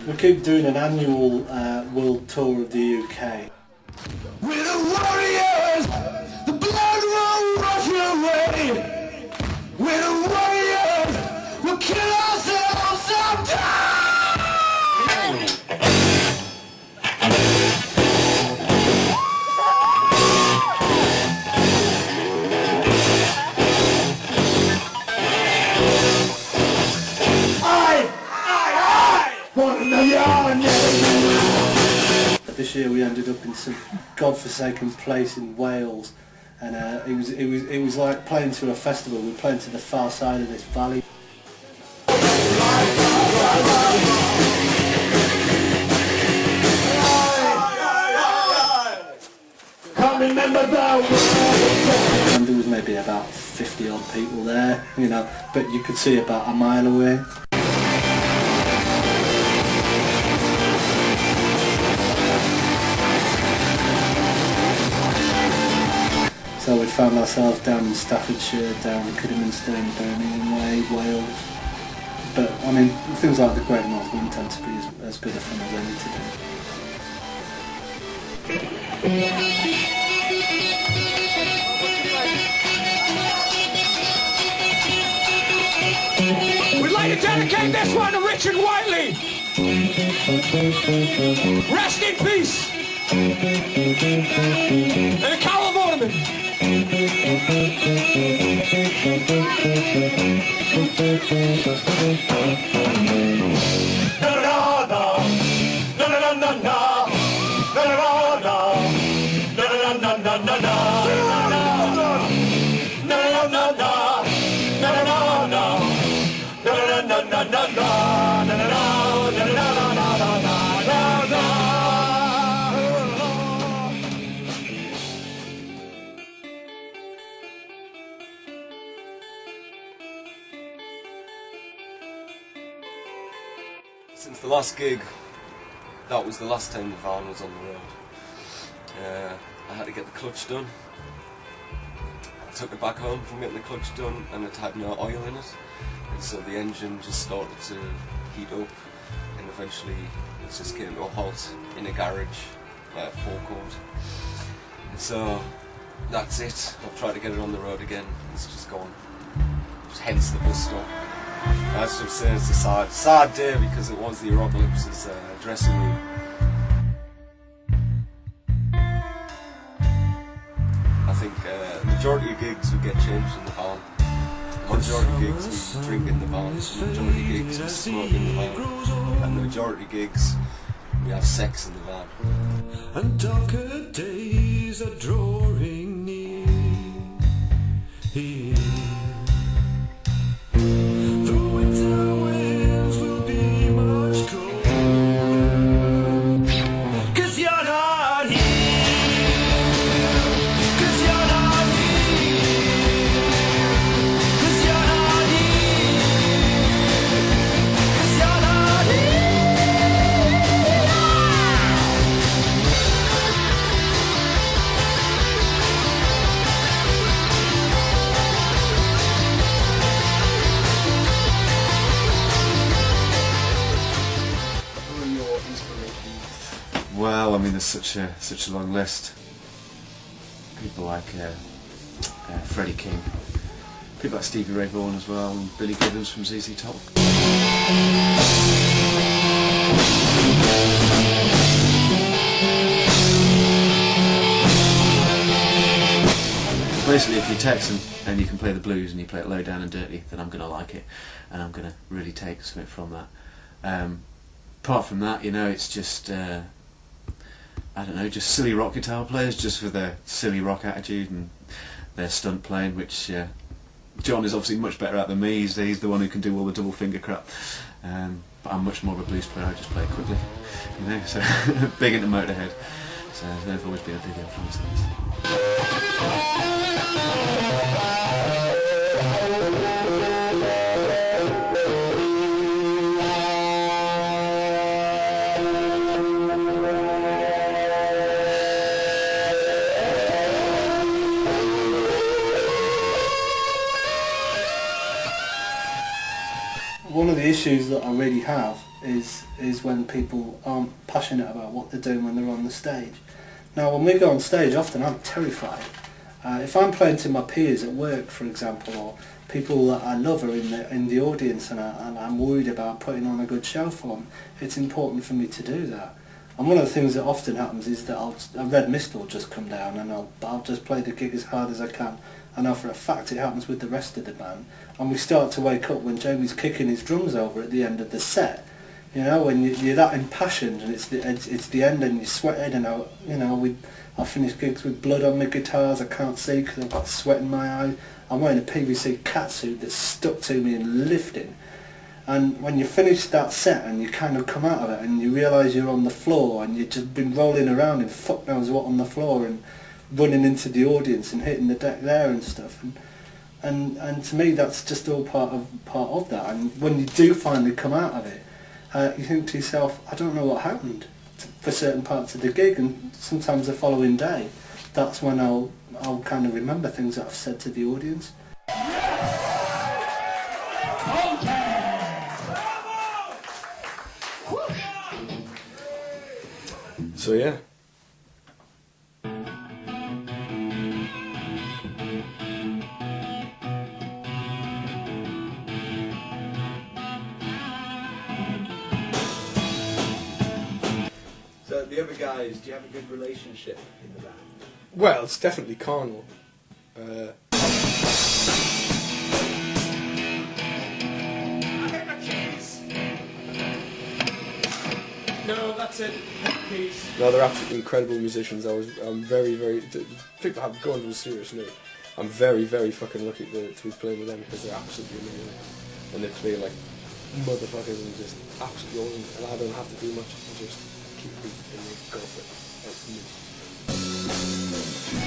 We keep doing an annual world tour of the UK. We're the warriors, the blood will rush away. We're the warriors, we'll kill ourselves sometime. This year we ended up in some godforsaken place in Wales, and it was like playing to a festival. We were playing to the far side of this valley. And there was maybe about 50 odd people there, you know, but you could see about a mile away. So we found ourselves down in Staffordshire, down Kidderminster, Birmingham Way, Wales. But I mean, things like the Great North wouldn't tend to be as good a fun as any today. We'd like to dedicate this one to Richard Whiteley. Rest in peace. And a Carol Vorderman. Since the last gig, that was the last time the van was on the road. I had to get the clutch done. I took it back home from getting the clutch done, and it had no oil in it, and so the engine just started to heat up, and eventually it just came to a halt in a garage, like a forecourt. And so that's it. I've tried to get it on the road again. It's just gone. Hence the bus stop. As I'm saying, it's a sad day because it was the Arockalypse's dressing room. I think the majority of gigs we get changed in the van. The majority of gigs we drink in the van. The majority of gigs we smoke in the van. And the majority of gigs we have sex in the van. And darker days are drawing near. Here. Well, I mean, there's such a long list. People like Freddie King, people like Stevie Ray Vaughan as well, and Billy Gibbons from ZZ Top. Basically, if you text and you can play the blues and you play it low down and dirty, then I'm going to like it, and I'm going to really take something from that. Apart from that, you know, it's just I don't know, just silly rock guitar players, just for their silly rock attitude and their stunt playing, which John is obviously much better at than me. He's the one who can do all the double finger crap. But I'm much more of a blues player. I just play it quickly, you know. So big into Motorhead. So they've always been a big influence on us. one of the issues that I really have is when people aren't passionate about what they're doing when they're on the stage. Now, when we go on stage, often I'm terrified. If I'm playing to my peers at work, for example, or people that I love are in the audience, and I'm worried about putting on a good show for them, it's important for me to do that. And one of the things that often happens is that a red mist will just come down, and I'll just play the gig as hard as I can. I know for a fact it happens with the rest of the band, and we start to wake up when Jamie's kicking his drums over at the end of the set. You know, when you're that impassioned, and it's the end, and you're sweating, and I finish gigs with blood on my guitars. I can't see because I've got sweat in my eyes. I'm wearing a PVC catsuit that's stuck to me and lifting. And when you finish that set and you kind of come out of it and you realise you're on the floor and you've just been rolling around in fuck knows what on the floor and running into the audience and hitting the deck there and stuff. And to me that's just all part of that. And when you do finally come out of it, you think to yourself, I don't know what happened for certain parts of the gig, and sometimes the following day, that's when I'll kind of remember things that I've said to the audience. So yeah. So the other guys, do you have a good relationship in the band? Well, it's definitely carnal. No, that's it. Peace. No, they're absolutely incredible musicians. I'm very, very... People have gone to a serious note. I'm very, very fucking lucky to be playing with them because they're absolutely amazing. And they play like motherfuckers and just absolutely awesome. And I don't have to do much. I just keep beating and go for it. Like,